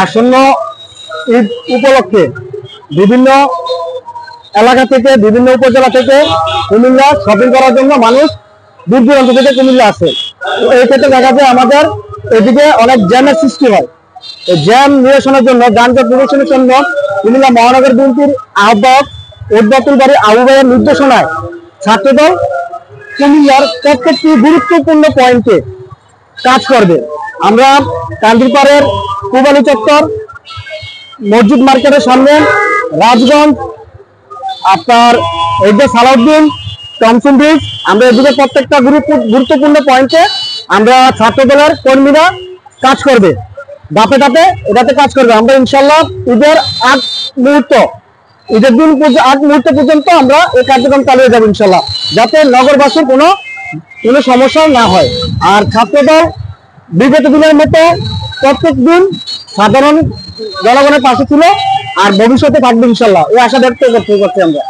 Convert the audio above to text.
আসন্ন ঈদ উপলক্ষে বিভিন্ন এলাকা থেকে বিভিন্ন উপজেলা থেকে কুমিল্লা শপিং করার জন্য মানুষ দূর দূরান্ত থেকে কুমিল্লা আসে। এই ক্ষেত্রে দেখা যায় আমাদের এদিকে অনেক জ্যামের সৃষ্টি হয়। এই জ্যাম নিরসনের জন্য যানজট নিরসনের জন্য কুমিল্লা মহানগর বিএনপির আহ্বায়ক ওদবাতুল বাড়ি আবু ভাইয়ের নির্দেশনায় ছাত্রদল কুমিল্লার প্রত্যেকটি গুরুত্বপূর্ণ পয়েন্টে কাজ করবে। আমরা কান্দিরপাড়ের পূবালী চত্বর, মসজিদ মার্কেটের সামনে, রাজগঞ্জ, আপনার এই যে সালাউদ্দিন, টমসন ব্রিজ, আমরা এদিকে প্রত্যেকটা গুরুত্বপূর্ণ পয়েন্টে আমরা ছাত্রদলের কর্মীরা কাজ করবে, ধাপে ধাপে এটাতে কাজ করবে। আমরা ইনশাল্লাহ ঈদের দিন আগ মুহূর্ত পর্যন্ত আমরা এই কার্যক্রম চালিয়ে যাবো ইনশাল্লাহ, যাতে নগরবাসীর কোনো সমস্যা না হয়। আর ছাত্রদল বিগত দিনের মতো প্রত্যেক দিন সাধারণ জনগণের পাশে ছিল আর ভবিষ্যতে থাকবে ইনশাল্লাহ, এই আশা ব্যক্ত করতে আমরা।